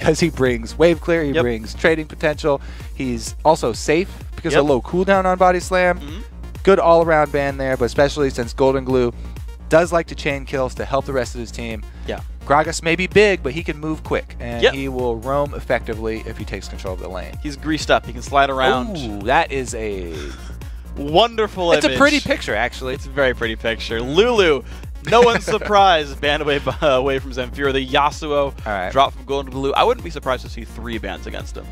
because he brings wave clear, he brings trading potential. He's also safe because of low cooldown on Body Slam. Good all-around ban there, but especially since Golden Glue does like to chain kills to help the rest of his team. Yeah. Gragas may be big, but he can move quick, and he will roam effectively if he takes control of the lane. He's greased up. He can slide around. Ooh, that is a wonderful image. It's a pretty picture, actually. It's a very pretty picture. Lulu, no one's surprised, banned away from Zamfira. The Yasuo dropped from Golden Glue. I wouldn't be surprised to see 3 bans against him.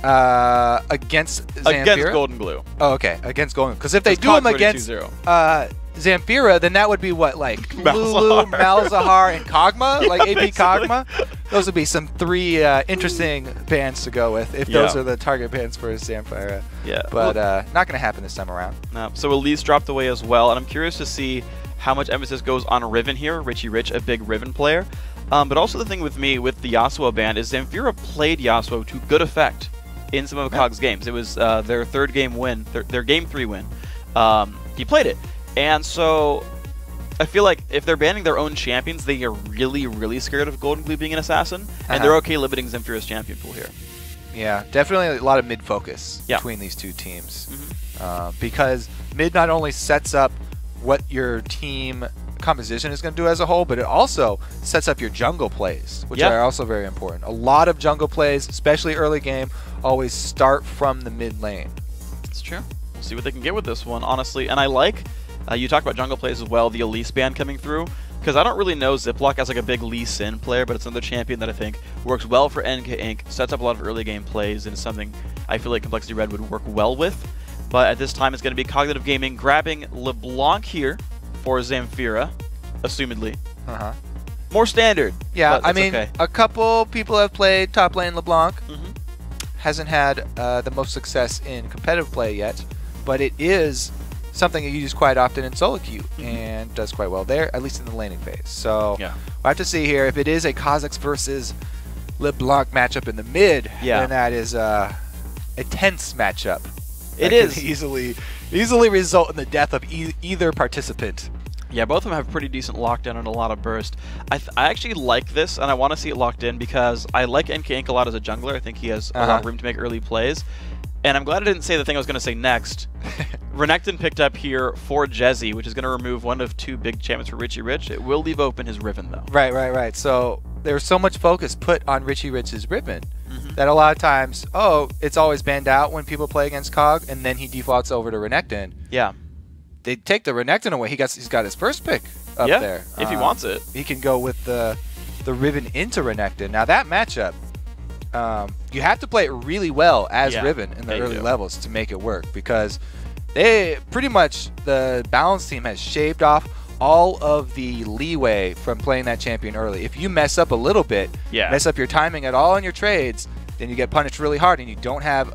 Against Zamfira? Against Golden Glue. Oh, okay. Against Golden Glue. Because if they do him against Zamfira, then that would be what, like Lulu, Malzahar, and Kog'Maw? Like AP Kog'Maw? Those would be some 3 interesting bans to go with if those are the target bans for Zamfira. Yeah. But not going to happen this time around. No. So Elise dropped away as well, and I'm curious to see how much emphasis goes on Riven here. Richie Rich, a big Riven player. But also the thing with me with the Yasuo ban is Zamfira played Yasuo to good effect in some of COG's games. It was their 3rd game win, their game 3 win. He played it. And so I feel like if they're banning their own champions, they are really, really scared of Golden Glue being an assassin, and they're okay limiting Zamfira's champion pool here. Yeah, definitely a lot of mid-focus between these two teams. Because mid not only sets up what your team composition is going to do as a whole, but it also sets up your jungle plays, which are also very important. A lot of jungle plays, especially early game, always start from the mid lane. It's true. We'll see what they can get with this one, honestly. And I like, you talk about jungle plays as well, the Elise ban coming through, because I don't really know Ziploc as like a big Lee Sin player, but it's another champion that I think works well for NK Inc., sets up a lot of early game plays, and is something I feel like compLexity.Red would work well with. But at this time, it's going to be Cognitive Gaming grabbing LeBlanc here for Zamfira, assumedly. More standard. Yeah, I mean, a couple people have played top lane LeBlanc. Hasn't had the most success in competitive play yet, but it is something that you use quite often in solo queue and does quite well there, at least in the laning phase. So we'll have to see here if it is a Kha'Zix versus LeBlanc matchup in the mid. Then that is a tense matchup. It is easily result in the death of either participant. Yeah, both of them have pretty decent lockdown and a lot of burst. I actually like this, and I want to see it locked in because I like NK Inc. a lot as a jungler. I think he has a lot of room to make early plays. And I'm glad I didn't say the thing I was going to say next. Renekton picked up here for Jezzy, which is going to remove one of 2 big champions for Richie Rich. It will leave open his Riven, though. Right. So there's so much focus put on Richie Rich's Riven that a lot of times, it's always banned out when people play against COG, and then he defaults over to Renekton. Yeah. They take the Renekton away. He's got his first pick up there. If he wants it. He can go with the Riven into Renekton. Now that matchup, you have to play it really well as Riven in the early levels to make it work, because they pretty much, the balance team has shaved off all of the leeway from playing that champion early. If you mess up a little bit, mess up your timing at all in your trades, then you get punished really hard, and you don't have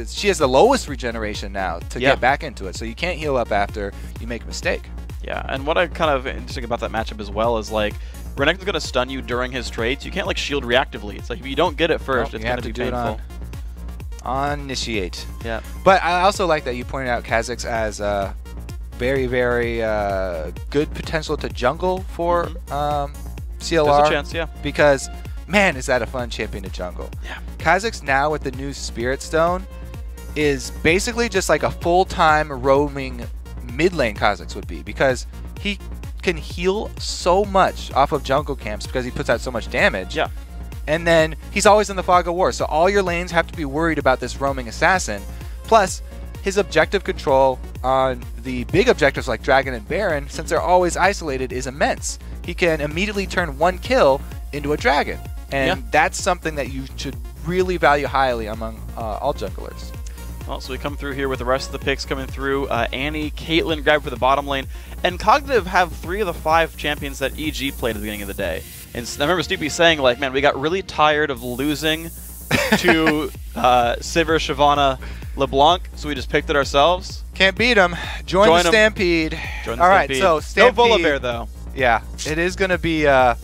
she has the lowest regeneration now to get back into it, so you can't heal up after you make a mistake. Yeah, and what I kind of interesting about that matchup as well is, like, Renekton's going to stun you during his trades. You can't, like, shield reactively. It's like, if you don't get it first, it's going to be painful. On initiate. Yeah. But I also like that you pointed out Kha'Zix as very, very good potential to jungle for CLR. There's a chance, because, man, is that a fun champion to jungle. Yeah. Kha'Zix now with the new Spirit Stone is basically just like a full-time roaming mid lane Kha'Zix would be, because he can heal so much off of jungle camps because he puts out so much damage. Yeah. And then he's always in the fog of war, so all your lanes have to be worried about this roaming assassin. Plus, his objective control on the big objectives like Dragon and Baron, since they're always isolated, is immense. He can immediately turn 1 kill into a dragon. And that's something that you should really value highly among all junglers. Well, so we come through here with the rest of the picks coming through. Annie, Caitlyn grabbed for the bottom lane. And Cognitive have 3 of the 5 champions that EG played at the beginning of the day. And I remember Stoopy saying, like, man, we got really tired of losing to Sivir, Shyvana, LeBlanc, so we just picked it ourselves. Can't beat them. Join the Stampede. All right, so Stampede. No Volibear, though. Yeah, it is going to be the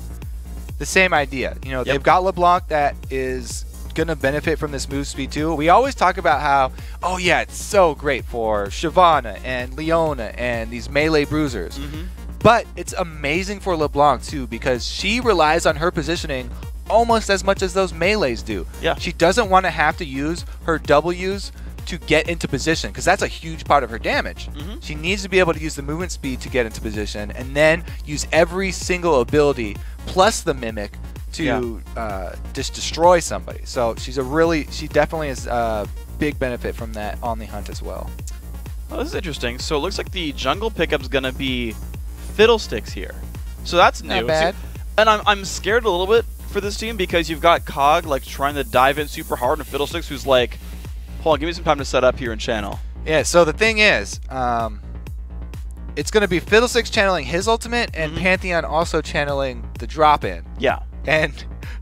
same idea. You know, they've got LeBlanc that is going to benefit from this move speed too. We always talk about how, oh yeah, it's so great for Shyvana and Leona and these melee bruisers. But it's amazing for LeBlanc too, because she relies on her positioning almost as much as those melees do. Yeah. She doesn't want to have to use her W's to get into position, because that's a huge part of her damage. She needs to be able to use the movement speed to get into position, and then use every single ability plus the mimic to just destroy somebody. So she definitely is a big benefit from that on the hunt as well. Well, this is interesting. So it looks like the jungle pickup's gonna be Fiddlesticks here. So that's new. Not bad. And I'm scared a little bit for this team, because you've got COG like trying to dive in super hard, and Fiddlesticks who's like, hold on, give me some time to set up here and channel. Yeah, so the thing is, it's going to be Fiddlesticks channeling his ultimate, and Pantheon also channeling the drop-in. Yeah. And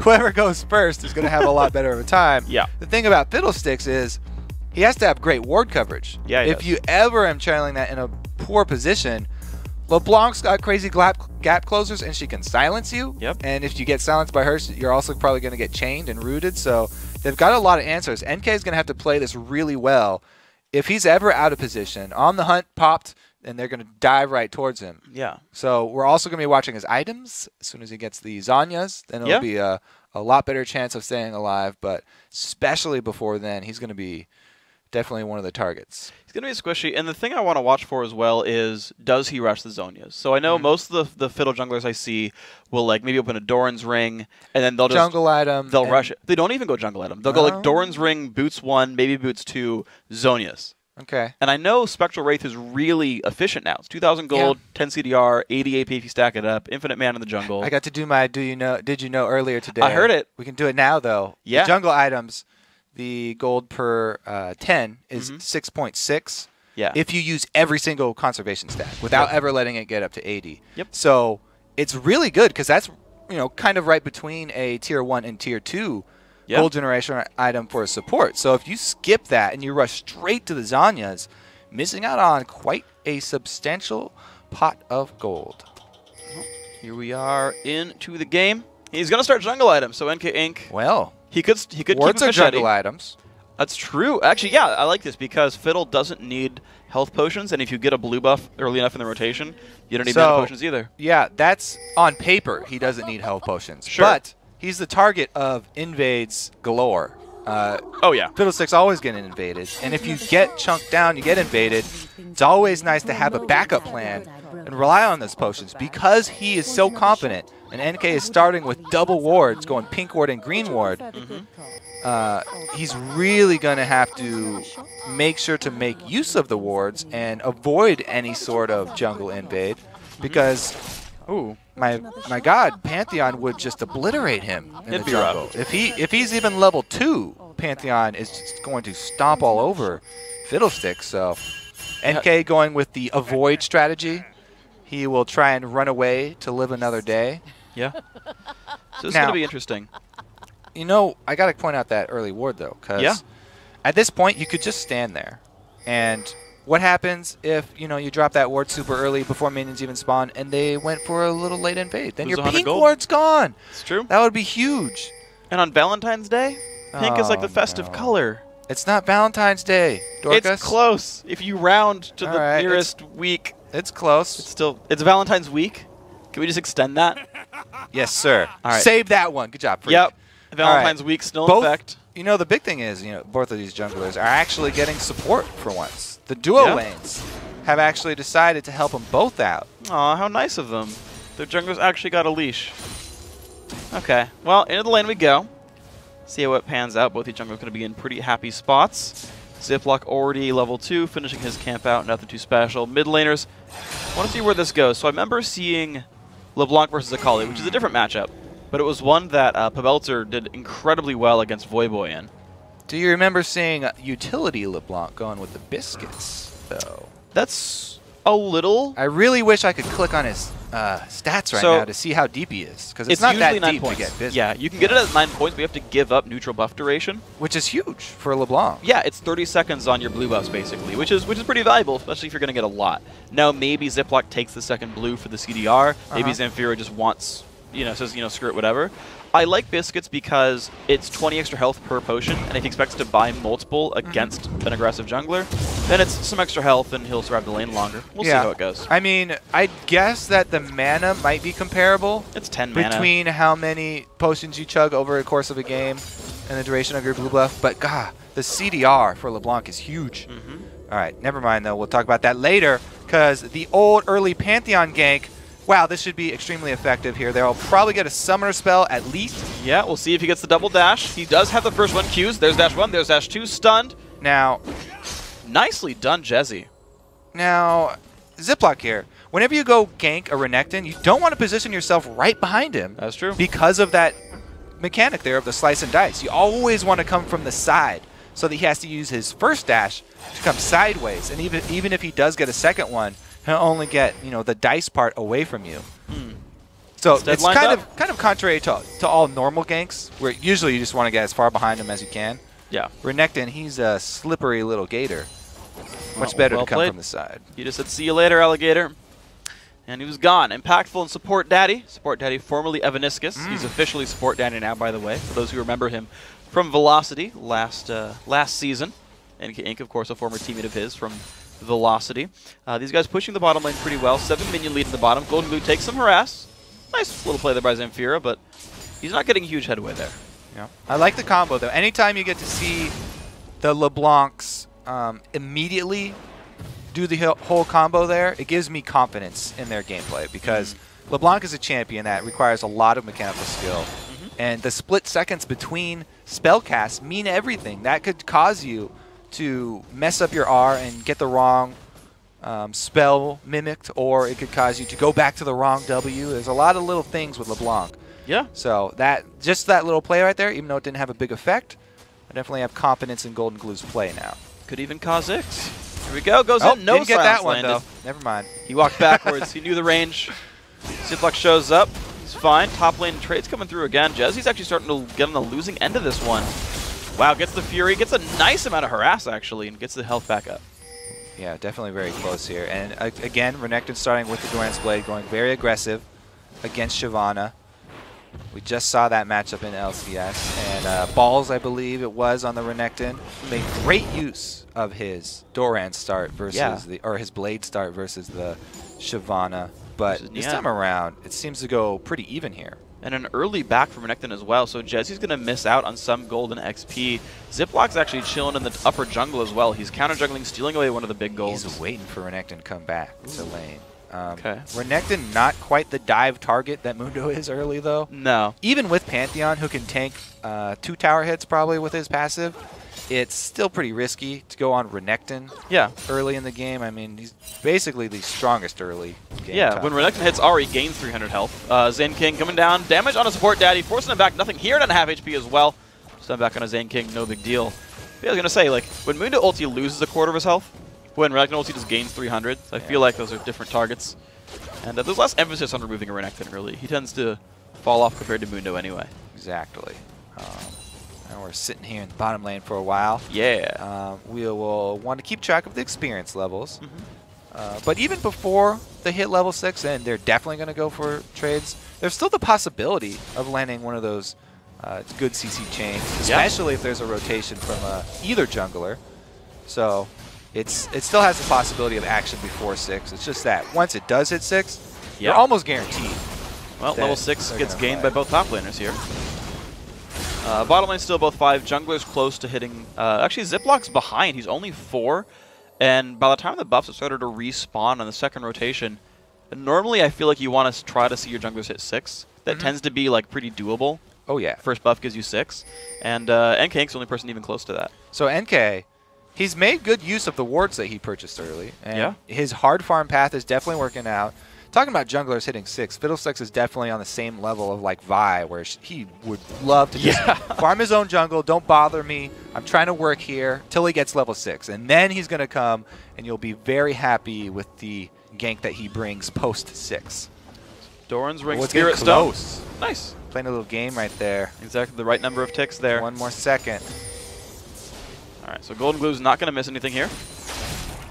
whoever goes first is going to have a lot better of a time. Yeah. The thing about Fiddlesticks is he has to have great ward coverage. Yeah, if you ever am channeling that in a poor position, LeBlanc's got crazy gap closers, and she can silence you. Yep. And if you get silenced by her, you're also probably going to get chained and rooted. So they've got a lot of answers. NK is going to have to play this really well. If he's ever out of position, on the hunt popped, and they're going to dive right towards him. Yeah. So we're also going to be watching his items. As soon as he gets the Zanyas, then it'll be a lot better chance of staying alive. But especially before then, he's going to be definitely one of the targets. He's going to be squishy. And the thing I want to watch for as well is, does he rush the Zonias? So I know most of the Fiddle junglers I see will like maybe open a Doran's Ring, and then they'll just jungle item. They'll rush it. They don't even go jungle item. They'll go like Doran's Ring, Boots 1, maybe Boots 2, Zonias. Okay. And I know Spectral Wraith is really efficient now. It's 2,000 gold, 10 CDR, 80 AP if you stack it up, infinite mana in the jungle. I got to do my did you know earlier today. I heard it. We can do it now, though. Yeah. The jungle items, the gold per 10 is 6.6. Yeah. If you use every single conservation stack without ever letting it get up to 80. Yep. So it's really good, because that's kind of right between a tier 1 and tier 2 gold generation item for a support. So if you skip that and you rush straight to the Zanyas, missing out on quite a substantial pot of gold. Here we are into the game. He's going to start jungle items, so NK Inc. Well, he could keep wards a are jungle items. That's true. Actually, yeah, I like this, because Fiddle doesn't need health potions, and if you get a blue buff early enough in the rotation, you don't need mana potions either. Yeah, that's on paper. He doesn't need health potions. Sure. But he's the target of invades galore. Oh, yeah. Fiddlesticks always getting invaded. And if you get chunked down, you get invaded, it's always nice to have a backup plan and rely on those potions, because he is so confident. And NK is starting with double wards, going pink ward and green ward. He's really going to have to make sure to make use of the wards and avoid any sort of jungle invade, because my God, Pantheon would just obliterate him in the jungle. If he's even level 2, Pantheon is just going to stomp all over Fiddlesticks. So NK going with the avoid strategy. He will try and run away to live another day. Yeah. So it's going to be interesting. I got to point out that early ward, though, because at this point, you could just stand there. And what happens if, you drop that ward super early before minions even spawn, and they went for a little late invade? Then your pink ward's gone. It's true. That would be huge. And on Valentine's Day, pink is like the festive color. It's not Valentine's Day, Dorcas. It's close. If you round to the nearest week. It's close. It's Valentine's week. Can we just extend that? Yes, sir. All right. Save that one. Good job, Freak. Yep. Valentine's week still in effect. The big thing is, both of these junglers are actually getting support for once. The duo lanes have actually decided to help them both out. Aw, how nice of them. Their junglers actually got a leash. Okay. Well, into the lane we go. See how it pans out. Both these junglers are going to be in pretty happy spots. Ziploc already level 2, finishing his camp out. Nothing too special. Mid laners, I want to see where this goes. So I remember seeing LeBlanc versus Akali, which is a different matchup. But it was one that Pabelzer did incredibly well against Voyboy in. Do you remember seeing utility LeBlanc going with the biscuits, though? That's a little... I really wish I could click on his stats right now to see how deep he is. Because it's not that deep to get biscuits. Yeah, you can get it at 9 points, but you have to give up neutral buff duration. Which is huge for LeBlanc. Yeah, it's 30 seconds on your blue buffs, basically, which is pretty valuable, especially if you're going to get a lot. Now, maybe Ziploc takes the second blue for the CDR. Maybe Zamfira just wants... says, screw it, whatever. I like Biscuits because it's 20 extra health per potion, and if he expects to buy multiple against an aggressive jungler, then it's some extra health and he'll survive the lane longer. We'll see how it goes. I mean, I guess that the mana might be comparable. It's 10 mana. Between how many potions you chug over the course of a game and the duration of your blue buff. But, God, the CDR for LeBlanc is huge. All right, never mind, though. We'll talk about that later because the old early Pantheon gank, wow, this should be extremely effective here. They'll probably get a summoner spell at least. Yeah, we'll see if he gets the double dash. He does have the first one Q's. There's dash 1, there's dash 2, stunned. Now, nicely done, Jezzy. Now, Ziploc here. Whenever you go gank a Renekton, you don't want to position yourself right behind him. That's true. Because of that mechanic there of the slice and dice. You always want to come from the side so that he has to use his first dash to come sideways. And even if he does get a second one, he'll only get, you know, the dice part away from you. So it's kind of contrary to all normal ganks, where usually you just want to get as far behind him as you can. Yeah. Renekton, he's a slippery little gator. Much better to come from the side. He just said, "See you later, alligator." And he was gone. Impactful and Support Daddy. Support Daddy, formerly Evaniscus. He's officially Support Daddy now, by the way, for those who remember him from Velocity last season. And Inc., of course, a former teammate of his from Velocity. These guys pushing the bottom lane pretty well. 7 minion lead in the bottom. Golden Glue takes some harass. Nice little play there by Zamfira, but he's not getting huge headway there. Yeah. I like the combo, though. Anytime you get to see the LeBlancs immediately do the whole combo there, it gives me confidence in their gameplay because LeBlanc is a champion that requires a lot of mechanical skill. And the split seconds between spell casts mean everything. That could cause you to mess up your R and get the wrong spell mimicked, or it could cause you to go back to the wrong W. There's a lot of little things with LeBlanc. Yeah. So just that little play right there, even though it didn't have a big effect, I definitely have confidence in Golden Glue's play now. Could even cause X. Here we go. Goes in. No didn't get that one, landed. though. Never mind. He walked backwards. He knew the range. Ziploc shows up. He's fine. Top lane trades coming through again. Jezzy's actually starting to get on the losing end of this one. Wow, gets the Fury. Gets a nice amount of harass, actually, and gets the health back up. Yeah, definitely very close here. And again, Renekton starting with the Durance Blade, going very aggressive against Shyvana. We just saw that matchup in LCS. And Balls, I believe it was, on the Renekton, made great use of his Durance start versus or his Blade start versus the Shyvana. But this time around, it seems to go pretty even here. And an early back from Renekton as well, so Jezzy's going to miss out on some golden XP. Ziploc's actually chilling in the upper jungle as well. He's counter-jungling, stealing away one of the big golds. He's waiting for Renekton to come back to lane. Okay. Renekton, not quite the dive target that Mundo is early, though. No. Even with Pantheon, who can tank 2 tower hits probably with his passive, it's still pretty risky to go on Renekton early in the game. I mean, he's basically the strongest early game. Yeah, when Renekton hits Ari, gains 300 health. Zane King coming down. Damage on a Support Daddy, forcing him back. Nothing here, doesn't have HP as well. Stun back on a Zane King, no big deal. But I was going to say, like, when Mundo ulti loses a quarter of his health, when Renekton ulti just gains 300, I feel like those are different targets. And there's less emphasis on removing a Renekton early. He tends to fall off compared to Mundo anyway. Exactly. Now we're sitting here in the bottom lane for a while. Yeah. We will want to keep track of the experience levels. But even before they hit level 6, and they're definitely going to go for trades, there's still the possibility of landing one of those good CC chains, especially if there's a rotation from either jungler. So it still has the possibility of action before 6. It's just that once it does hit 6, you're almost guaranteed. Well, level 6 gets gained by both top laners here. Bottom lane still both 5. Jungler's close to hitting. Actually, Ziploc's behind. He's only 4. And by the time the buffs have started to respawn on the second rotation, normally I feel like you want to try to see your junglers hit 6. That tends to be like pretty doable. Oh, yeah. First buff gives you 6. And NK's the only person even close to that. So NK, he's made good use of the wards that he purchased early. And his hard farm path is definitely working out. Talking about junglers hitting 6, Fiddlesticks is definitely on the same level of like Vi, where he would love to just farm his own jungle. Don't bother me. I'm trying to work here till he gets level 6, and then he's going to come, and you'll be very happy with the gank that he brings post 6. Doran's ring Spirit Stone. Nice. Playing a little game right there. Exactly the right number of ticks there. 1 more second. All right, so Golden Glue's not going to miss anything here.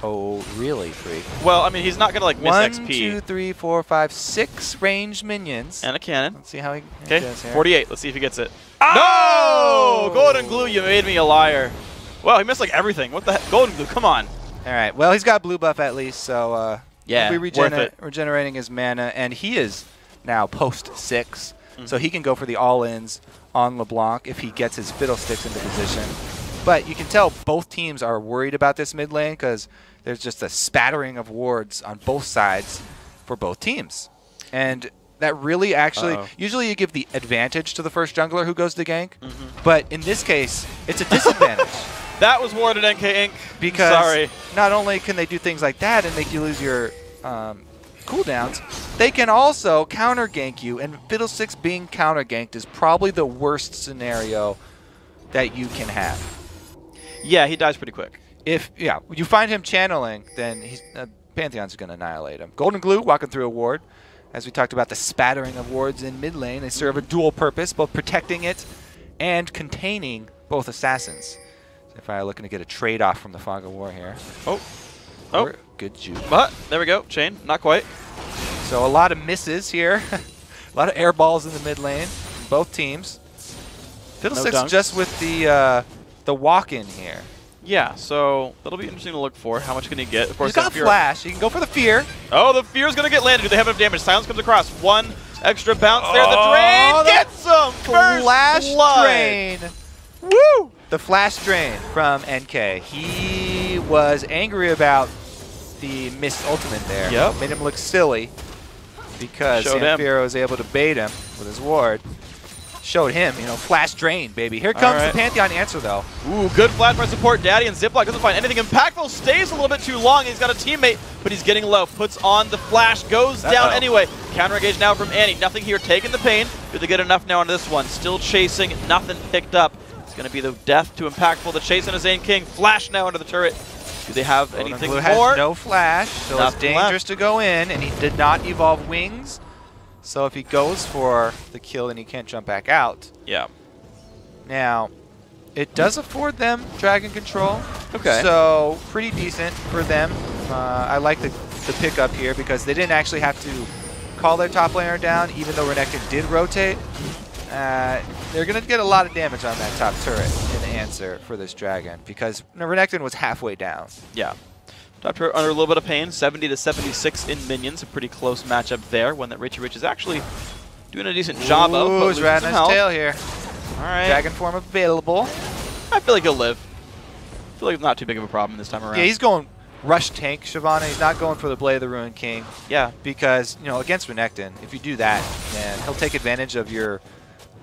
Oh, really, Freak? Well, I mean, he's not going to, like, miss XP. 1, 2, 3, 4, 5, 6 ranged minions. And a cannon. Let's see how he does here. 48. Let's see if he gets it. Oh! No! Golden Glue, you made me a liar. Well, he missed, like, everything. What the heck? Golden Glue, come on. All right. Well, he's got blue buff at least, so yeah, he'll be regenerating his mana. And he is now post 6, so he can go for the all-ins on LeBlanc if he gets his Fiddlesticks into position. But you can tell both teams are worried about this mid lane because there's just a spattering of wards on both sides for both teams. And that really actually, usually you give the advantage to the first jungler who goes to gank, but in this case, it's a disadvantage. That was warded NK Inc. Because not only can they do things like that and make you lose your cooldowns, they can also counter gank you, and Fiddlesticks being counter ganked is probably the worst scenario that you can have. Yeah, he dies pretty quick. If you find him channeling, then he's Pantheon's going to annihilate him. Golden Glue walking through a ward. As we talked about the spattering of wards in mid lane, they serve a dual purpose, both protecting it and containing both assassins. So if I'm looking to get a trade off from the Fog of War here. Oh, good juke. But there we go, chain, not quite. So a lot of misses here, a lot of air balls in the mid lane, both teams. Fiddlesticks just with the walk-in here. Yeah, so that'll be interesting to look for. How much can he get? Of course, he's got flash. He can go for the fear. Oh, the fear's going to get landed. Do they have enough damage? Silence comes across. One extra bounce there. The drain gets him. Flash drain. Woo! The flash drain from NK. He was angry about the missed ultimate there. Yep. Made him look silly because Samphiro was able to bait him with his ward. Showed him, flash drain, baby. Here comes the Pantheon answer, though. Ooh, good flash by support. Daddy and Ziploc doesn't find anything impactful. Stays a little bit too long. He's got a teammate, but he's getting low. Puts on the flash. Goes down anyway. Counter engage now from Annie. Nothing here. Taking the pain. Do they get enough now on this one? Still chasing. Nothing picked up. It's going to be the death to impactful. The chase on a Zane King. Flash now into the turret. Do they have anything more? Has no flash, so it's dangerous to go in, and he did not evolve wings. So if he goes for the kill, then he can't jump back out. Yeah. Now, it does afford them dragon control. Okay. So pretty decent for them. I like the pickup here because they didn't actually have to call their top laner down, even though Renekton did rotate. They're going to get a lot of damage on that top turret in answer for this dragon because Renekton was halfway down. Yeah. Top turret under a little bit of pain, 70 to 76 in minions, a pretty close matchup there. One that Richie Rich is actually doing a decent job of. Ooh, he's riding his tail here. All right. Dragon form available. I feel like he'll live. I feel like it's not too big of a problem this time around. Yeah, he's going rush tank, Shyvana. He's not going for the Blade of the Ruined King. Yeah. Because, against Renekton, if you do that, then he'll take advantage of your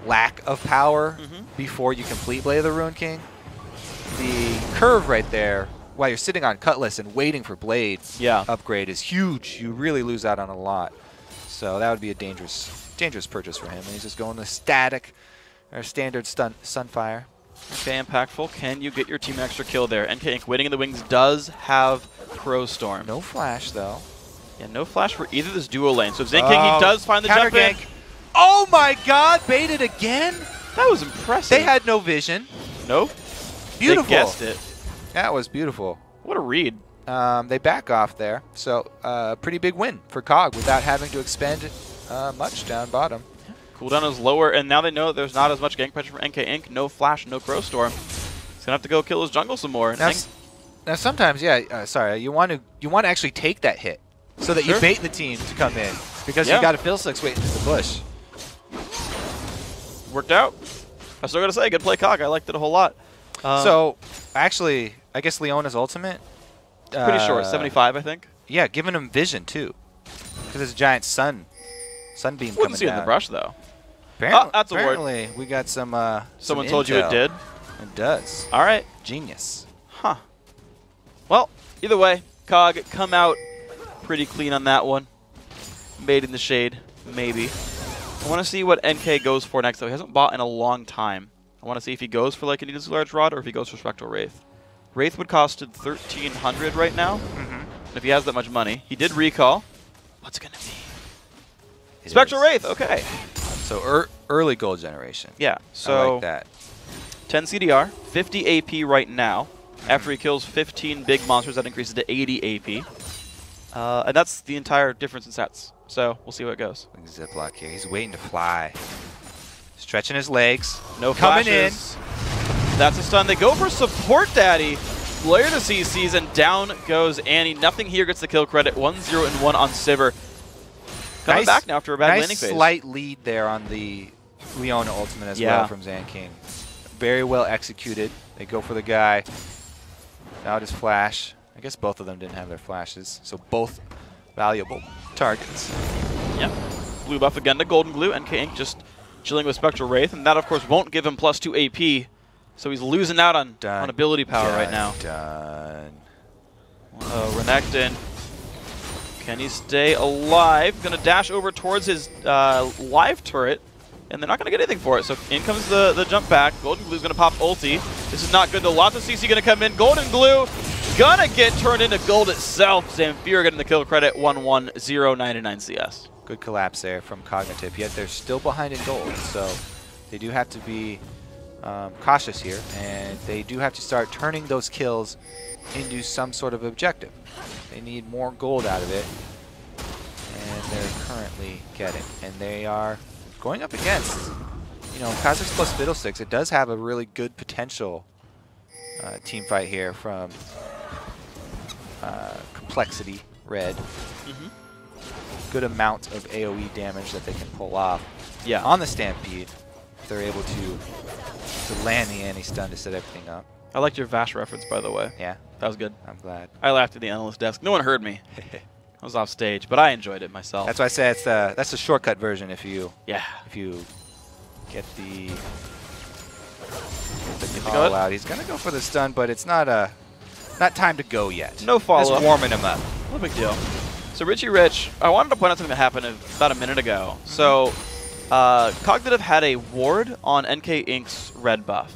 lack of power before you complete Blade of the Ruined King. The curve right there, while you're sitting on Cutlass and waiting for Blade upgrade, is huge. You really lose out on a lot. So that would be a dangerous purchase for him. And he's just going the static or standard Sunfire. Okay, impactful. Can you get your team an extra kill there? NK Inc. waiting in the wings does have Crow Storm. No flash, though. Yeah, no flash for either of this duo lane. So Zane King, he does find the jump in. Oh my god, baited again? That was impressive. They had no vision. Nope. Beautiful. They guessed it. That was beautiful. What a read. They back off there. So pretty big win for COG without having to expend much down bottom. Cooldown is lower, and now they know that there's not as much gank pressure from NK Inc. No flash, no Crow Storm. He's gonna have to go kill his jungle some more. Now sometimes, you want to actually take that hit so that you bait the team to come in because you got a Fiddlesticks waiting in the bush. Worked out. I still gotta say, good play, COG. I liked it a whole lot. So actually, I guess Leona's ultimate. Pretty short, 75, I think. Yeah, giving him vision too, because there's a giant sunbeam coming down. Wouldn't see it in the brush though. Apparently, that's a word. Apparently, we got some. Someone told you it did. It does. All right. Genius. Huh. Well, either way, COG come out pretty clean on that one. Made in the shade, maybe. I want to see what NK goes for next though. He hasn't bought in a long time. I want to see if he goes for like a Needless Large Rod or if he goes for Spectral Wraith. Wraith would cost 1,300 right now. And if he has that much money, he did recall. What's it gonna be? Spectral Wraith. Okay. So early gold generation. Yeah. So I like that. 10 CDR, 50 AP right now. After he kills 15 big monsters, that increases to 80 AP. And that's the entire difference in sets. So we'll see how it goes. Ziploc here. He's waiting to fly. Stretching his legs. No coming flashes. That's a stun. They go for support daddy. Layer the CCs, and down goes Annie. Nothing here gets the kill credit. 1-0-1 on Sivir. Coming back now after a bad landing phase. Nice slight lead there on the Leona ultimate as well from Zanking. Very well executed. They go for the guy. Now his flash. I guess both of them didn't have their flashes, so both valuable targets. Yep. Blue buff again to Golden Glue. NK Inc. just chilling with Spectral Wraith, and that, of course, won't give him +2 AP. So he's losing out on ability power right now. Renekton. Can he stay alive? Going to dash over towards his live turret, and they're not going to get anything for it. So in comes the jump back. Golden Glue's going to pop ulti. This is not good. Lots of CC going to come in. Golden Glue going to get turned into gold itself. Zamfir getting the kill credit. 1-1, 0-99 CS. Good collapse there from Cognitive, yet they're still behind in gold. So they do have to be cautious here, and they do have to start turning those kills into some sort of objective. They need more gold out of it, and they're currently getting. And they are going up against, you know, Kha'Zix plus Fiddlesticks. It does have a really good potential team fight here from compLexity.Red. Good amount of AoE damage that they can pull off on the Stampede if they're able to land the anti-stun to set everything up. I liked your Vash reference, by the way. Yeah. That was good. I'm glad. I laughed at the analyst desk. No one heard me. I was off stage, but I enjoyed it myself. That's why I say it's that's the shortcut version if you get the call out. He's gonna go for the stun, but it's not time to go yet. No follow-up. Just warming him up. No big deal. So Richie Rich, I wanted to point out something that happened about a minute ago. So Cognitive had a ward on NK Inc.'s red buff.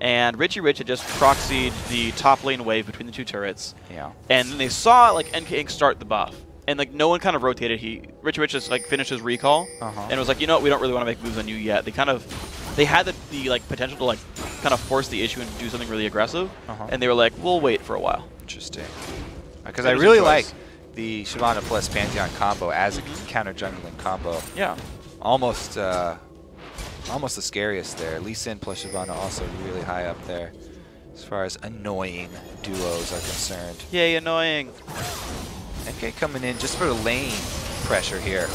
And Richie Rich had just proxied the top lane wave between the two turrets. Yeah. And then they saw like NK Inc. start the buff. And like no one kind of rotated. Richie Rich just like finished his recall and was like, you know what, we don't really want to make moves on you yet. They had the like potential to like kind of force the issue and do something really aggressive. And they were like, we'll wait for a while. Interesting. Because I really like the Shyvana plus Pantheon combo as a counter jungling combo. Yeah. Almost the scariest there. Lee Sin plus Shyvana also really high up there as far as annoying duos are concerned. Yay, annoying. NK coming in just for the lane pressure here.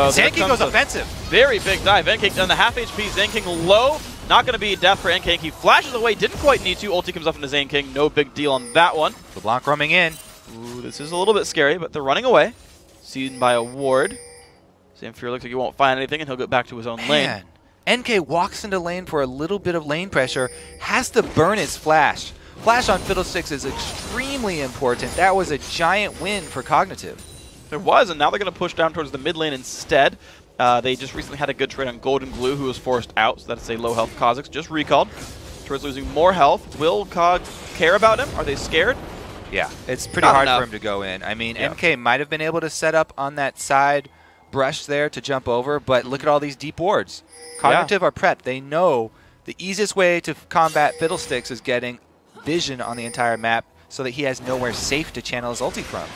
Zanking goes offensive. Very big dive. NK on the half HP. Zanking low. Not going to be death for NK. He flashes away. Didn't quite need to. Ulti comes up into Zanking. No big deal on that one. LeBlanc roaming in. Ooh, this is a little bit scary, but they're running away. Seen by a ward. Zamfir looks like he won't find anything, and he'll get back to his own lane. NK walks into lane for a little bit of lane pressure. Has to burn his flash. Flash on Fiddlesticks is extremely important. That was a giant win for Cognitive. There was, and now they're going to push down towards the mid lane instead. They just recently had a good trade on Golden Glue, who was forced out, so that's a low health Kha'Zix, just recalled. Towards losing more health. Will COG care about him? Are they scared? Yeah, it's pretty hard for him to go in. I mean, MK might have been able to set up on that side brush there to jump over, but look at all these deep wards. Cognitive are prepped. They know the easiest way to combat Fiddlesticks is getting vision on the entire map so that he has nowhere safe to channel his ulti from.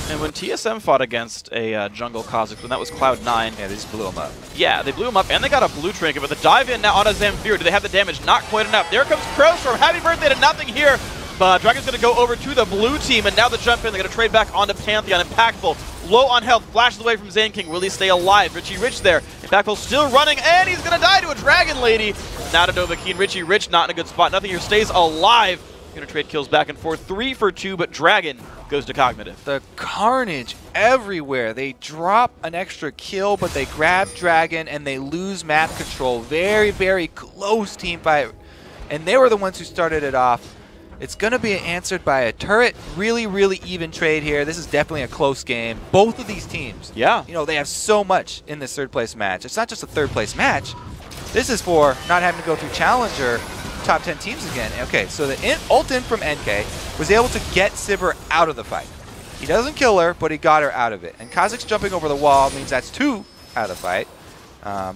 And when TSM fought against a jungle Kha'Zix, when that was Cloud9... Yeah, they just blew him up. Yeah, they blew him up, and they got a blue trinket, but the dive in now on a Zamfir. Do they have the damage? Not quite enough. There comes Crowstorm. Happy birthday to nothing here. But Dragon's going to go over to the blue team, and now the jump in. They're going to trade back onto Pantheon. Impactful, low on health, flashes away from Zanking. Will he stay alive? Richie Rich there. Impactful still running, and he's going to die to a Dragon Lady. Now to Dovahkiin. Richie Rich not in a good spot. Nothing here stays alive. Going to trade kills back and forth. 3 for 2, but Dragon goes to Cognitive. The carnage everywhere. They drop an extra kill, but they grab Dragon, and they lose map control. Very, very close team fight. And they were the ones who started it off. It's going to be answered by a turret. Really, really even trade here. This is definitely a close game. Both of these teams, you know, they have so much in this third-place match. It's not just a third-place match. This is for not having to go through Challenger top 10 teams again. Okay, so the ult in from NK was able to get Sivir out of the fight. He doesn't kill her, but he got her out of it. And Kha'Zix jumping over the wall means that's 2 out of the fight.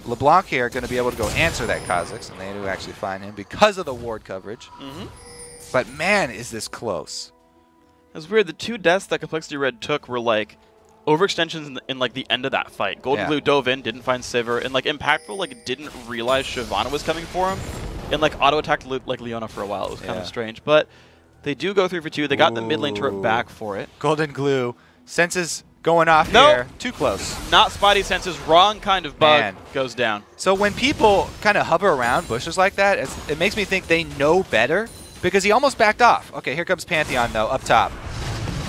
LeBlanc here going to be able to go answer that Kha'Zix, and they do actually find him because of the ward coverage. But man, is this close. It's weird. The 2 deaths that compLexity.Red took were like overextensions in like the end of that fight. Golden Glue dove in, didn't find Sivir, and like Impactful like didn't realize Shyvana was coming for him, and like auto attacked like Leona for a while. It was kind of strange, but they do go 3 for 2. They got the mid lane turret back for it. Golden Glue senses going off here. Too close. Not Spidey senses. Wrong kind of bug. Goes down. So when people kind of hover around bushes like that, it makes me think they know better. Because he almost backed off. Okay, here comes Pantheon, though, up top.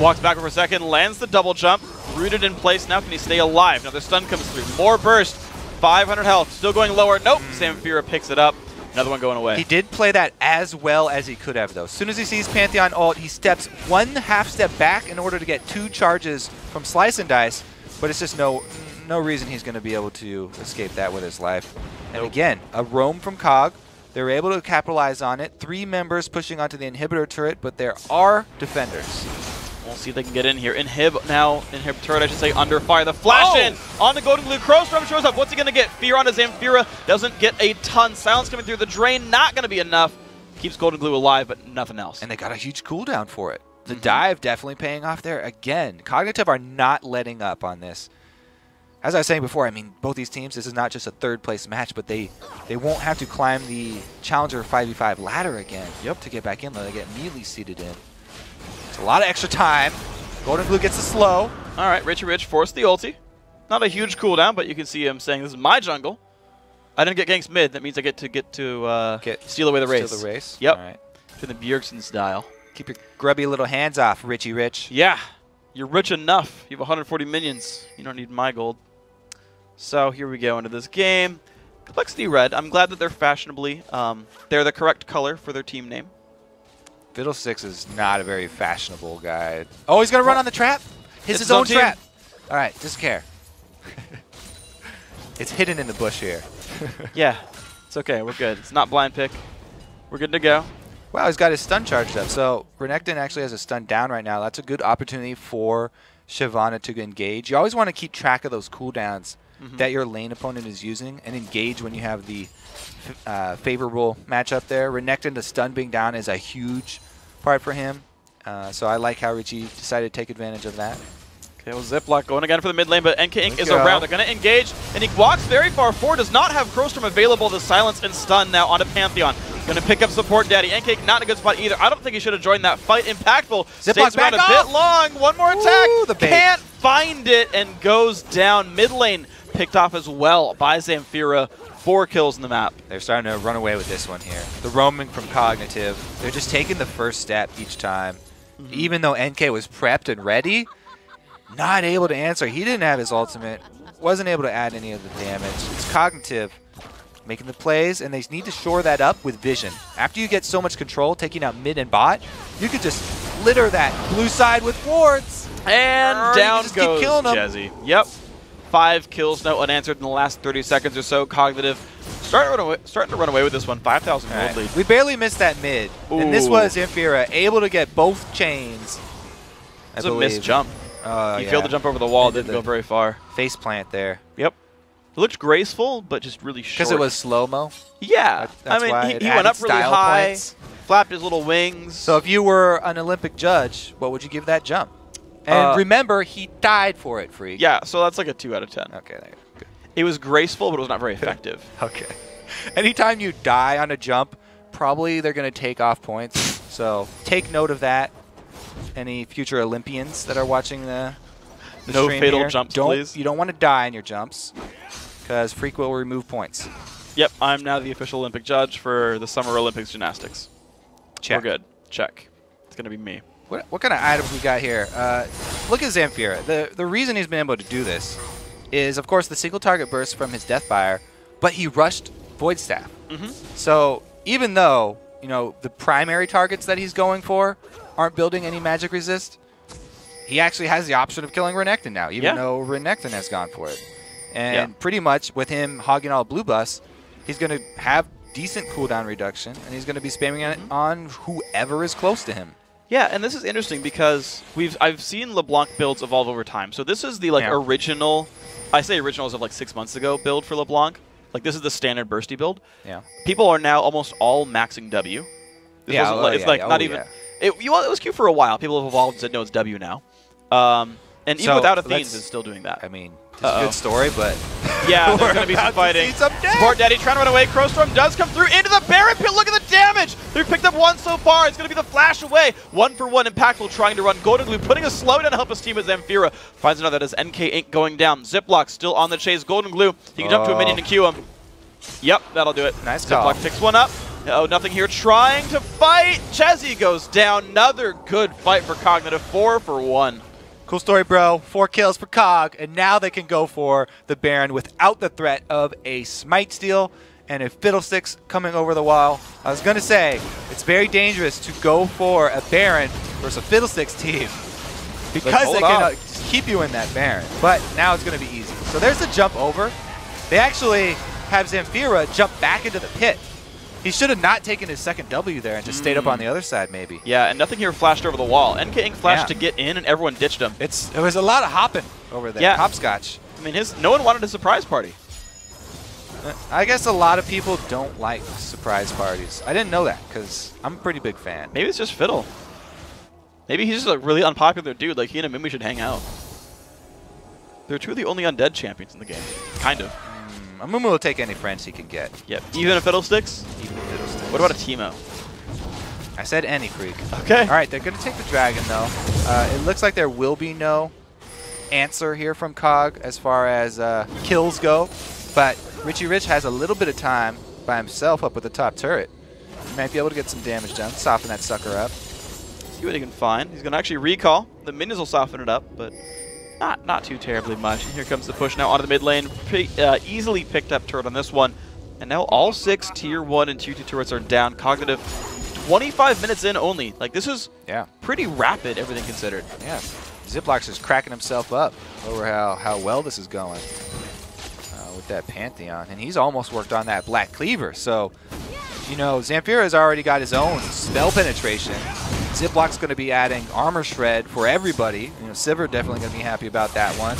Walks back for a second, lands the double jump, rooted in place. Now can he stay alive? Another stun comes through. More burst. 500 health. Still going lower. Nope. Zamfira picks it up. Another one going away. He did play that as well as he could have, though. As soon as he sees Pantheon ult, he steps 1 half step back in order to get 2 charges from Slice and Dice. But it's just no reason he's going to be able to escape that with his life. And again, a roam from COG. They were able to capitalize on it. 3 members pushing onto the inhibitor turret, but there are defenders. We'll see if they can get in here. Inhib turret, I should say, under fire. The flash in on the Golden Glue. Crowstorm shows up. What's he going to get? Fear onto Zamfira. Doesn't get a ton. Silence coming through the drain. Not going to be enough. Keeps Golden Glue alive, but nothing else. And they got a huge cooldown for it. The dive definitely paying off there. Again, Cognitive are not letting up on this. As I was saying before, I mean, both these teams, this is not just a 3rd place match, but they won't have to climb the Challenger 5v5 ladder again to get back in. They get immediately seated in. It's a lot of extra time. Golden Glue gets the slow. All right, Richie Rich forced the ulti. Not a huge cooldown, but you can see him saying, this is my jungle. I didn't get ganks mid. That means I get to steal away the race. Steal the race? Yep. All right. To the Bjergsen style. Keep your grubby little hands off, Richie Rich. Yeah. You're rich enough. You have 140 minions. You don't need my gold. So here we go into this game. compLexity.Red, I'm glad that they're fashionably, they're the correct color for their team name. Fiddlesticks is not a very fashionable guy. Oh, he's going to run on the trap? His own trap. All right, just care. It's hidden in the bush here. Yeah, it's okay. We're good. It's not blind pick. We're good to go. Wow, he's got his stun charged up. So Renekton actually has a stun down right now. That's a good opportunity for Shyvana to engage. You always want to keep track of those cooldowns that your lane opponent is using and engage when you have the favorable matchup there. Renekton, the stun being down is a huge part for him. So I like how Richie decided to take advantage of that. Okay, well, Ziploc going again for the mid lane, but NK Inc. is around. They're going to engage, and he walks very far forward. Does not have Crowstorm available. The silence and stun now onto Pantheon. Going to pick up support daddy. NK Inc. not in a good spot either. I don't think he should have joined that fight. Impactful. Ziploc back around a bit long. One more attack. The bait. Can't find it and goes down. Mid lane picked off as well by Zamfira. 4 kills in the map. They're starting to run away with this one here. The roaming from Cognitive. They're just taking the first step each time. Even though NK was prepped and ready, not able to answer. He didn't have his ultimate. Wasn't able to add any of the damage. It's Cognitive making the plays, and they need to shore that up with vision. After you get so much control, taking out mid and bot, you could just litter that blue side with wards. And down just goes keep killing them. Jezzy. Yep. 5 kills, no unanswered in the last 30 seconds or so. Cognitive starting to run away with this one. 5,000 gold lead. We barely missed that mid. Ooh. And this was Infira able to get both chains. It's a missed jump. He failed to jump over the wall, didn't go very far. Face plant there. Yep. It looked graceful, but just really short. Because it was slow-mo? Yeah. That's I why mean, he went up really high, flapped his little wings. So if you were an Olympic judge, what would you give that jump? And remember, he died for it, Freak. Yeah, so that's like a 2 out of 10. Okay, there you go. Good. It was graceful, but it was not very effective. Okay. Anytime you die on a jump, probably they're going to take off points. So take note of that. Any future Olympians that are watching the no stream fatal here, jumps, please. You don't want to die on your jumps, because Freak will remove points. Yep, I'm now the official Olympic judge for the Summer Olympics gymnastics. Check. We're good. Check. It's going to be me. What kind of items we got here? Look at Zamfira. The reason he's been able to do this is, of course, the single target burst from his Deathfire, but he rushed Void Staff. So even though, you know, the primary targets that he's going for aren't building any magic resist, he actually has the option of killing Renekton now, even though Renekton has gone for it. And pretty much with him hogging all blue buffs, he's going to have decent cooldown reduction, and he's going to be spamming it on whoever is close to him. Yeah, and this is interesting because I've seen LeBlanc builds evolve over time. So this is the original, I say original as of like 6 months ago build for LeBlanc. Like this is the standard bursty build. Yeah. People are now almost all maxing W. This not even. It was Q for a while. People have evolved and said, no, it's W now. And even without Athenes, it's still doing that. I mean, it's a good story, but yeah, there's going to be some fighting. Support Daddy trying to run away. Crowstorm does come through into the Baron Pit. Look at the damage. They've picked up one so far. It's going to be the flash away. 1-for-1 Impactful trying to run Golden Glue, putting a slowdown to help his team as Zamfira finds another. That is NK Inc. going down. Ziploc still on the chase. Golden Glue. He can jump to a minion and Q him. Yep, that'll do it. Nice call. Ziploc picks one up. Oh, nothing here. Trying to fight. Chezzy goes down. Another good fight for Cognitive. 4-for-1. Cool story, bro. 4 kills for COG, and now they can go for the Baron without the threat of a Smite Steal and a Fiddlesticks coming over the wall. I was going to say, it's very dangerous to go for a Baron versus a Fiddlesticks team because they can keep you in that Baron. But now it's going to be easy. So there's the jump over. They actually have Zamfira jump back into the pit. He should have not taken his second W there and just stayed up on the other side, maybe. Yeah, and nothing here flashed over the wall. NK Inc. flashed to get in, and everyone ditched him. It was a lot of hopping over there. Yeah. Hopscotch. I mean, no one wanted a surprise party. I guess a lot of people don't like surprise parties. I didn't know that, because I'm a pretty big fan. Maybe it's just Fiddle. Maybe he's just a really unpopular dude. Like, he and Mimi should hang out. They're two of the only undead champions in the game. Kind of. Amumu will take any friends he can get. Yep. Even a Fiddlesticks? Even a Fiddlesticks. What about a Teemo? I said any freak. Okay. All right, they're going to take the Dragon, though. It looks like there will be no answer here from COG as far as kills go. But Richie Rich has a little bit of time by himself up with the top turret. He might be able to get some damage done, soften that sucker up. See what he can find. He's going to actually recall. The minions will soften it up, but not too terribly much. And here comes the push now onto the mid lane. Easily picked up turret on this one. And now all 6 tier 1 and tier 2 turrets are down. Cognitive 25 minutes in only. Like, this is pretty rapid, everything considered. Yeah. Ziploc's just cracking himself up over how well this is going with that Pantheon. And he's almost worked on that Black Cleaver. So, you know, Zamfira has already got his own spell penetration. Ziploc's going to be adding Armor Shred for everybody. You know, Sivir definitely going to be happy about that one.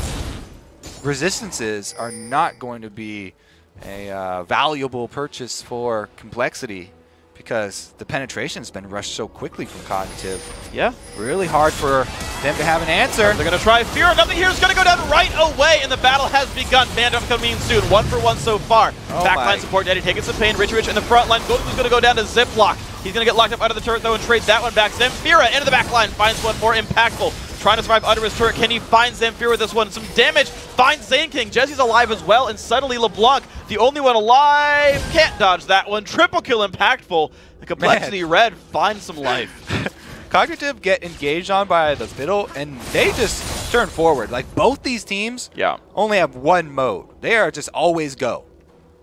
Resistances are not going to be a valuable purchase for Complexity because the penetration's been rushed so quickly from Cognitive. Yeah. Really hard for them to have an answer. They're going to try Fear. Nothing here is going to go down right away, and the battle has begun. Bandom coming in soon. 1-for-1 so far. Backline support, Daddy taking some pain. Richie Rich in the front line. Golden's going to go down to Ziploc. He's going to get locked up under the turret, though, and trade that one back. Zamfira into the back line. Finds one more impactful. Trying to survive under his turret. Can he find Zamfira with this one? Some damage. Finds Zane King. Jesse's alive as well, and suddenly LeBlanc, the only one alive, can't dodge that one. Triple kill impactful. The compLexity.Red finds some life. Cognitive get engaged on by the Fiddle, and they just turn forward. Like, both these teams only have one mode. They are just always go.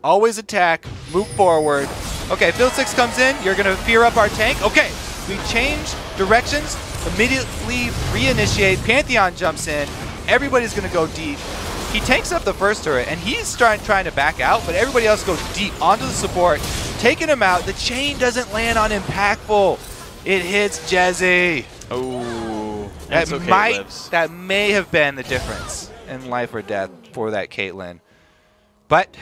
Always attack, move forward. Okay, Fiddlesticks comes in. You're going to fear up our tank. Okay, we change directions. Immediately reinitiate. Pantheon jumps in. Everybody's going to go deep. He takes up the first turret, and he's trying to back out, but everybody else goes deep onto the support, taking him out. The chain doesn't land on Impactful. It hits Jezzy. Oh, that may have been the difference in life or death for that Caitlyn. But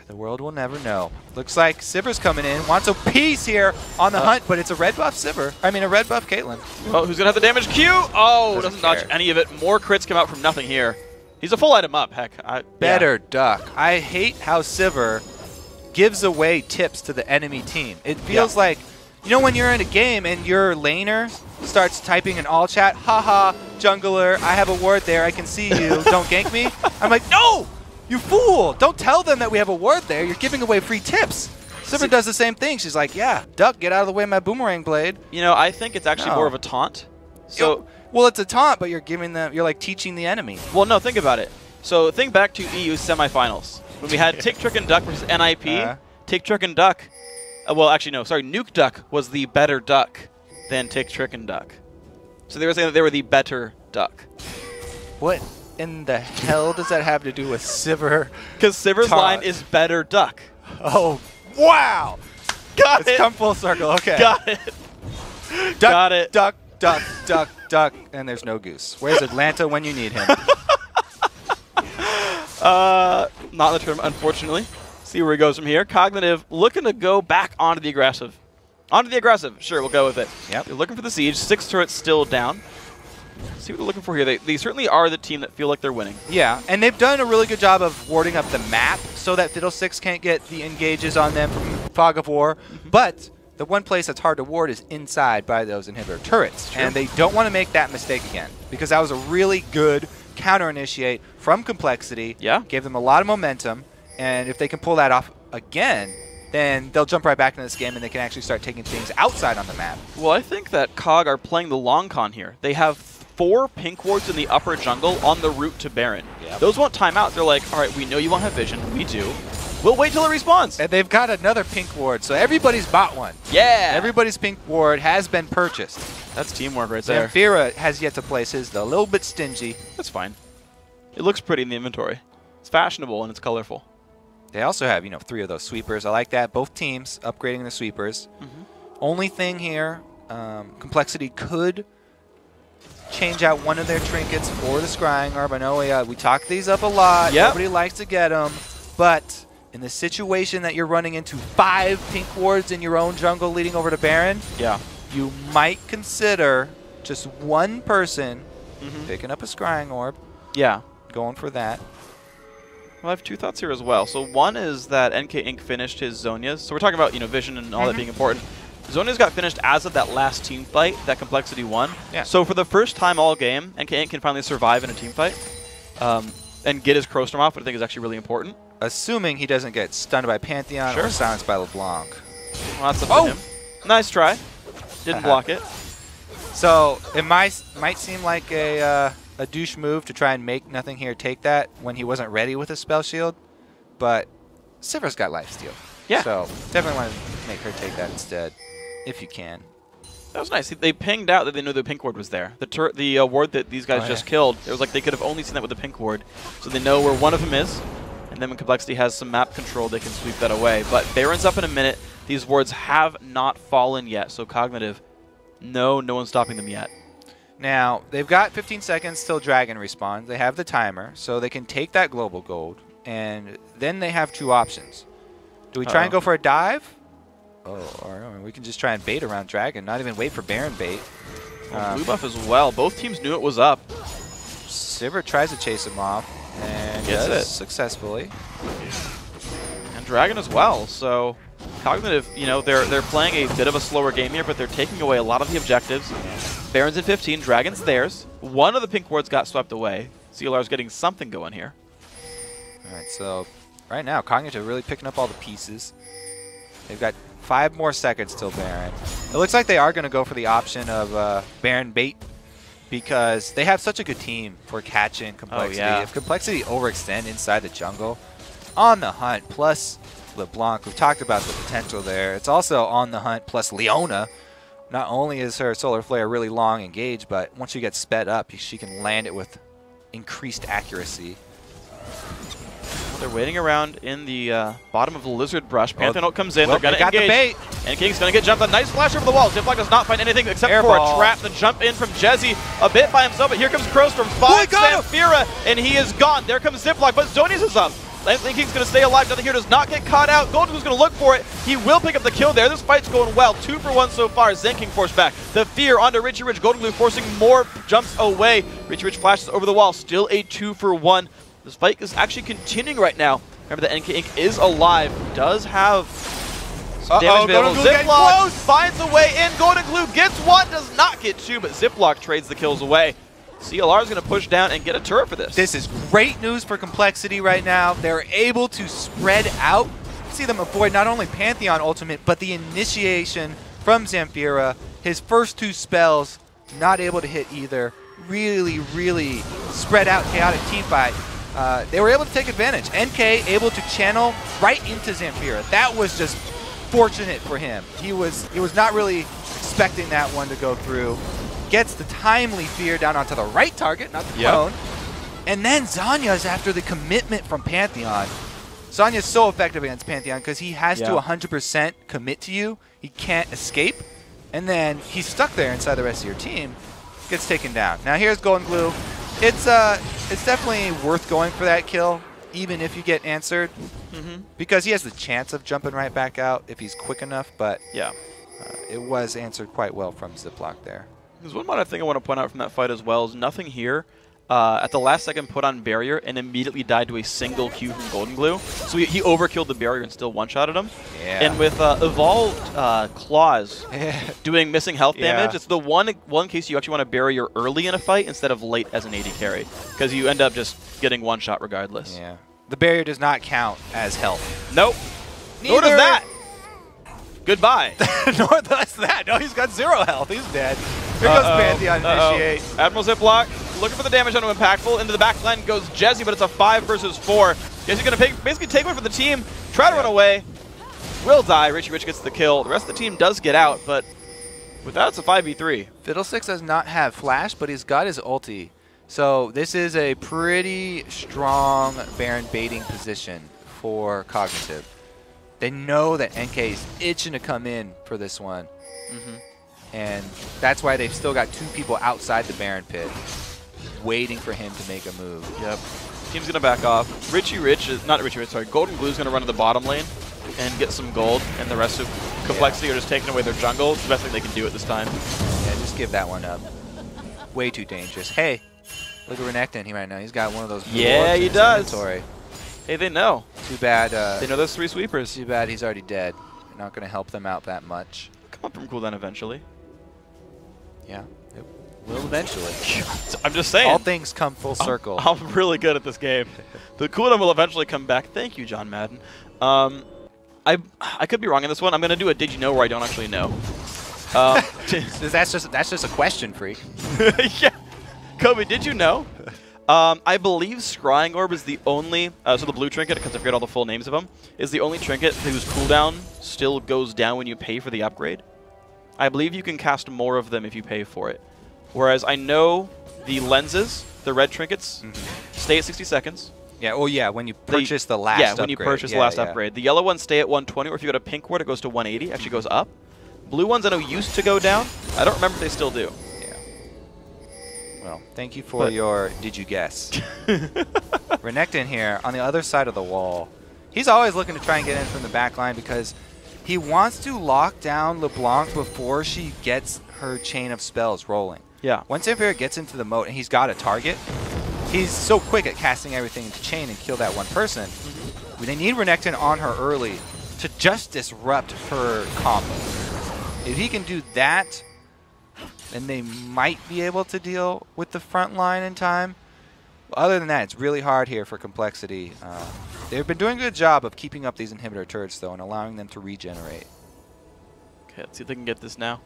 the world will never know. Looks like Sivir's coming in, wants a piece here on the hunt, but it's a red buff Sivir. I mean, a red buff Caitlyn. Oh, who's going to have the damage? Q! Oh, doesn't dodge any of it. More crits come out from nothing here. He's a full item up, heck. Better duck. I hate how Sivir gives away tips to the enemy team. It feels like, you know, when you're in a game and your laner starts typing in all chat, haha, jungler, I have a ward there, I can see you, don't gank me. I'm like, no! You fool! Don't tell them that we have a ward there. You're giving away free tips. Sivir does the same thing. She's like, yeah, duck, get out of the way of my boomerang blade. You know, I think it's actually more of a taunt. So, well, it's a taunt, but you're giving them, you're like teaching the enemy. Well, no, think about it. So think back to EU semifinals when we had Tick, Trick, and Duck versus NIP. Tick, Trick, and Duck. Well, actually, no, sorry. Nuke Duck was the better duck than Tick, Trick, and Duck. So they were saying that they were the better duck. What in the hell does that have to do with Sivir? Because Sivir's line is better duck. Oh, wow. Got it. It's come full circle. Okay. Got it. Duck, got it. Duck, duck, duck, duck, and there's no goose. Where's Atlanta when you need him? Not in the tournament, unfortunately. See where he goes from here. Cognitive looking to go back onto the aggressive. On to the aggressive. Sure, we'll go with it. Yep. They're looking for the siege. 6 turrets still down. See what they're looking for here. They certainly are the team that feel like they're winning. Yeah, and they've done a really good job of warding up the map so that Fiddlesticks can't get the engages on them from Fog of War. But the one place that's hard to ward is inside by those inhibitor turrets. And they don't want to make that mistake again, because that was a really good counter-initiate from compLexity. Yeah. Gave them a lot of momentum. And if they can pull that off again, then they'll jump right back into this game and they can actually start taking things outside on the map. Well, I think that COG are playing the long con here. They have 4 pink wards in the upper jungle on the route to Baron. Yep. Those won't time out. They're like, all right, we know you won't have vision. We do. We'll wait till it respawns. And they've got another pink ward, so everybody's bought one. Yeah. Everybody's pink ward has been purchased. That's teamwork right there. Zamfira has yet to place his, though. A little bit stingy. That's fine. It looks pretty in the inventory. It's fashionable and it's colorful. They also have, 3 of those sweepers. I like that. Both teams upgrading the sweepers. Only thing here, compLexity could change out one of their trinkets for the Scrying Orb. I know we talk these up a lot. Yep. Nobody likes to get them. But in the situation that you're running into 5 pink wards in your own jungle leading over to Baron, you might consider just one person picking up a Scrying Orb. Yeah. Going for that. Well, I have 2 thoughts here as well. So one is that NK Inc. finished his Zhonya's. So we're talking about, vision and all that being important. Zhonya's got finished as of that last team fight that compLexity won. Yeah. So for the first time all game, NK Inc. can finally survive in a team fight and get his Crowstorm off, which I think is actually really important. Assuming he doesn't get stunned by Pantheon or silenced by LeBlanc. Well, that's up to him. Nice try. Didn't block it. So it might seem like a douche move to try and make Nothing Here take that when he wasn't ready with his spell shield, but Sivra's got lifesteal. Yeah. So definitely want to make her take that instead, if you can. That was nice. They pinged out that they knew the pink ward was there. The ward that these guys just killed, it was like they could have only seen that with the pink ward. So they know where one of them is, and then when compLexity has some map control, they can sweep that away. But Baron's up in a minute. These wards have not fallen yet, so Cognitive, no one's stopping them yet. Now, they've got 15 seconds till Dragon respawns. They have the timer, so they can take that global gold, and then they have 2 options. Do we try and go for a dive? Or we can just try and bait around Dragon, not even wait for Baron bait. Blue buff as well. Both teams knew it was up. Sivir tries to chase him off, and gets it successfully. And Dragon as well, so Cognitive, they're playing a bit of a slower game here, but they're taking away a lot of the objectives. Baron's in 15, Dragon's theirs. One of the pink wards got swept away. CLR's getting something going here. All right, so right now, Cognitive really picking up all the pieces. They've got 5 more seconds till Baron. It looks like they are going to go for the option of Baron bait because they have such a good team for catching compLexity. If compLexity overextend inside the jungle, on the hunt, plus LeBlanc, we've talked about the potential there. It's also on the hunt, plus Leona. Not only is her Solar Flare really long engaged, but once she gets sped up, she can land it with increased accuracy. They're waiting around in the bottom of the lizard brush. Pantheon comes in. They're going to engage. The bait. And King's going to get jumped. A nice flash over the wall. Ziploc does not find anything except for a trap. The jump in from Jezzy a bit by himself. But here comes Crowstorm. Finds Zamfira, and he is gone. There comes Ziploc, but Zhonya's is up. King's going to stay alive. Nothing Here does not get caught out. Golden's going to look for it. He will pick up the kill there. This fight's going well. 2 for 1 so far. Zen King forced back. The Fear onto Richie Rich. Golden Glue forcing more jumps away. Richie Rich flashes over the wall. Still a 2 for 1. This fight is actually continuing right now. Remember that NK Inc. is alive. Does have some damage available. Ziploc finds a way in. Golden Glue gets 1. Does not get 2, but Ziploc trades the kills away. CLR is going to push down and get a turret for this. This is great news for compLexity right now. They're able to spread out. See them avoid not only Pantheon ultimate, but the initiation from Zamfira. His first 2 spells, not able to hit either. Really, really spread out chaotic team fight. They were able to take advantage. NK able to channel right into Zamfira. That was just fortunate for him. He was not really expecting that one to go through. Gets the timely Fear down onto the right target, not the clone. And then Zhonya's after the commitment from Pantheon. Zhonya's so effective against Pantheon because he has to 100% commit to you. He can't escape. And then he's stuck there inside the rest of your team. Gets taken down. Now here's Golden Glue. It's definitely worth going for that kill, even if you get answered. Because he has the chance of jumping right back out if he's quick enough. But it was answered quite well from Ziploc there. There's one other thing I want to point out from that fight as well is nothing here. At the last second, put on barrier and immediately died to a single Q from Golden Glue. So he overkilled the barrier and still one-shotted him. Yeah. And with Evolved Claws doing missing health damage, it's the one case you actually want a barrier early in a fight instead of late as an AD carry. Because you end up just getting one shot regardless. Yeah. The barrier does not count as health. Nope. Nor does that. Goodbye. Nor does that. No, he's got 0 health. He's dead. Here goes Pantheon initiate. Admiral Ziploc looking for the damage on him impactful. Into the back line goes Jesse, but it's a 5 versus 4. Jesse's going to basically take one for the team, try to run away. Will die. Richie Rich gets the kill. The rest of the team does get out, but with that, it's a 5v3. Fiddlesticks does not have flash, but he's got his ulti. So this is a pretty strong Baron baiting position for Cognitive. They know that NK is itching to come in for this one. And that's why they've still got 2 people outside the Baron pit waiting for him to make a move. Yep. Team's going to back off. Golden Glue's going to run to the bottom lane and get some gold, and the rest of compLexity are just taking away their jungle. It's the best thing they can do at this time. Yeah, just give that one up. Way too dangerous. Hey, look at Renekton right now. He's got one of those. Yeah, he does. Inventory. Hey, they know. Too bad. They know those 3 sweepers. Too bad he's already dead. They're not going to help them out that much. Come up from cooldown eventually. Yeah, it will eventually. I'm just saying. All things come full circle. I'm really good at this game. The cooldown will eventually come back. Thank you, John Madden. I could be wrong in this one. I'm going to do a did you know where I don't actually know. That's just a question, freak. Yeah. Kobe, did you know? I believe Scrying Orb is the only, so the blue trinket, because I forget all the full names of them, is the only trinket whose cooldown still goes down when you pay for the upgrade. I believe you can cast more of them if you pay for it. Whereas I know the lenses, the red trinkets, stay at 60 seconds. Yeah, well, yeah, when you purchase the last upgrade. Yeah, when you purchase the last upgrade. The yellow ones stay at 120, or if you go to pink ward, it goes to 180, actually goes up. Blue ones I know used to go down. I don't remember if they still do. Yeah. Well, thank you for your did you guess. Renekton here on the other side of the wall. He's always looking to try and get in from the back line because he wants to lock down LeBlanc before she gets her chain of spells rolling. Yeah. Once Imperial gets into the moat and he's got a target, he's so quick at casting everything into chain and kill that one person. They need Renekton on her early to just disrupt her combo. If he can do that, then they might be able to deal with the front line in time. Other than that, it's really hard here for compLexity. They've been doing a good job of keeping up these inhibitor turrets, though, and allowing them to regenerate. Okay, let's see if they can get this now.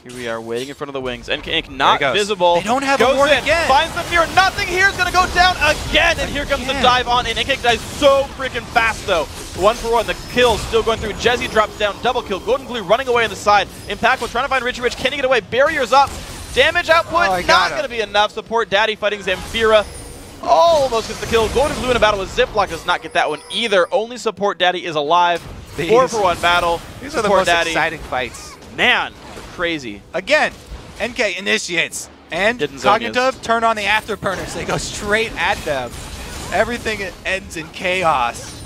Here we are, waiting in front of the wings. NK Inc. not visible. They don't have a ward again. Finds the mirror. Nothing here is going to go down again. And here comes the dive on in. NK dies so freaking fast, though. 1-for-1. The kill still going through. Jesse drops down. Double kill. Golden Glue running away on the side. Impactful trying to find Richie Rich. Can he get away? Barriers up. Damage output not going to be enough. Support Daddy fighting Zamfira. Almost gets the kill. Golden Glue in a battle with Ziploc does not get that one either. Only Support Daddy is alive. 4-for-1 battle. These are the most exciting fights. Man. Crazy. Again, NK initiates. And Cognitive turn on the afterburners. They go straight at them. Everything ends in chaos.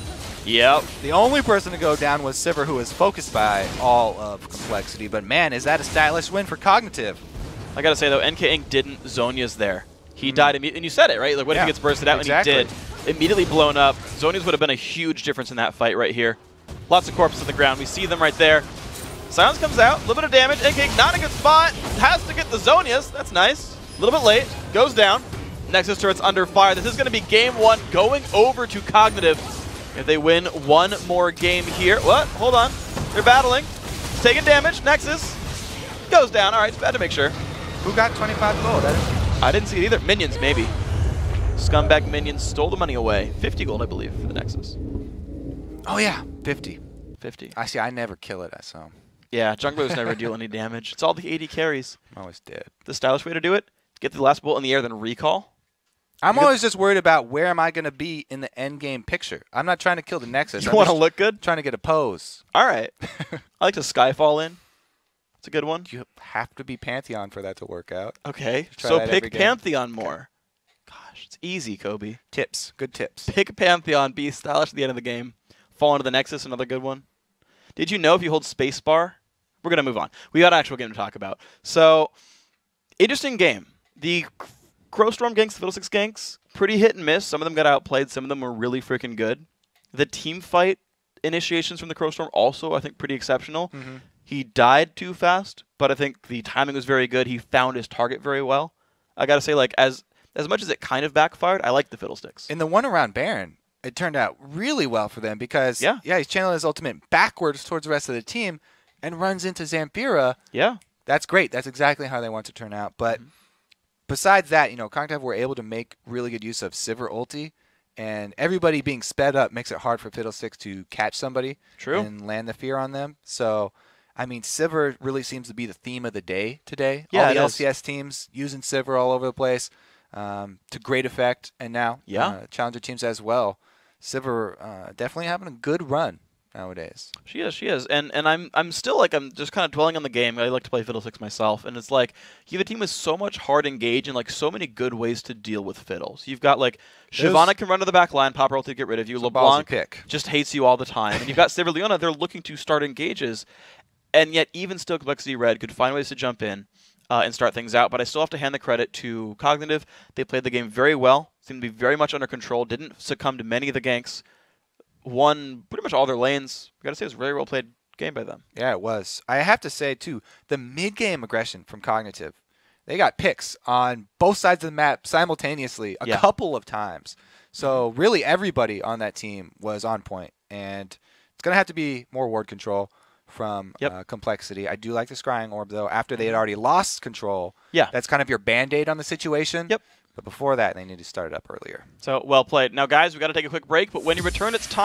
Yep. The only person to go down was Sivir, who was focused by all of compLexity. But man, is that a stylish win for Cognitive. I gotta say though, NK Inc. didn't Zhonya's there. He died immediately, and you said it, right? Like, what if he gets bursted out? Exactly. And he did. Immediately blown up. Zhonya's would have been a huge difference in that fight right here. Lots of corpses on the ground. We see them right there. Silence comes out, a little bit of damage. NK not a good spot. Has to get the Zhonya's. That's nice. A little bit late. Goes down. Nexus turret's under fire. This is going to be game 1 going over to Cognitive. If they win one more game here. What? Hold on. They're battling. It's taking damage. Nexus goes down. All right, it's bad to make sure. Who got 25 gold? I didn't see it either. Minions, maybe. Scumbag minions stole the money away. 50 gold, I believe, for the Nexus. Oh, yeah. 50. 50. I see. I never kill it, so. Yeah, junglers never deal any damage. It's all the AD carries. I'm always dead. The stylish way to do it, get the last bolt in the air, then recall. I'm always just worried about where am I going to be in the end game picture. I'm not trying to kill the Nexus. You want to look good? Trying to get a pose. All right. I like to Skyfall in. It's a good one. You have to be Pantheon for that to work out. Okay, so pick Pantheon more. Gosh, it's easy, Kobe. Tips. Good tips. Pick Pantheon, be stylish at the end of the game. Fall into the Nexus, another good one. Did you know if you hold spacebar we're going to move on. We got an actual game to talk about. So, interesting game. The Crowstorm ganks, the Fiddlesticks ganks, pretty hit and miss. Some of them got outplayed. Some of them were really freaking good. The team fight initiations from the Crowstorm also, I think, pretty exceptional. Mm-hmm. He died too fast, but I think the timing was very good. He found his target very well. I got to say, like, as much as it kind of backfired, I like the Fiddlesticks. In the one-around Baron, it turned out really well for them because, he's channeling his ultimate backwards towards the rest of the team and runs into Zamfira. Yeah. That's great. That's exactly how they want to turn out. But besides that, Cognitive were able to make really good use of Sivir ulti, and everybody being sped up makes it hard for Fiddlesticks to catch somebody and land the fear on them. So, I mean, Sivir really seems to be the theme of the day today. Yeah, all the LCS teams using Sivir all over the place to great effect. And now Challenger teams as well. Sivir definitely having a good run nowadays. She is. And I'm still like, I'm just kind of dwelling on the game. I like to play Fiddlesticks myself, and it's like you have a team with so much hard engage and like so many good ways to deal with Fiddles. You've got like Shyvana can run to the back line, pop her ulti to get rid of you. LeBlanc just hates you all the time. And you've got Sivir Leona, they're looking to start engages, and yet even still compLexity.Red could find ways to jump in and start things out. But I still have to hand the credit to Cognitive. They played the game very well, seemed to be very much under control, didn't succumb to many of the ganks, won pretty much all their lanes. I got to say, it was a very well played game by them. Yeah, it was. I have to say, too, the mid-game aggression from Cognitive, they got picks on both sides of the map simultaneously a couple of times. So really everybody on that team was on point. And it's going to have to be more ward control from compLexity. I do like the Scrying Orb, though. After they had already lost control, that's kind of your Band-Aid on the situation. Yep. But before that, they need to start it up earlier. So, well played. Now, guys, we've got to take a quick break, but when you return, it's time.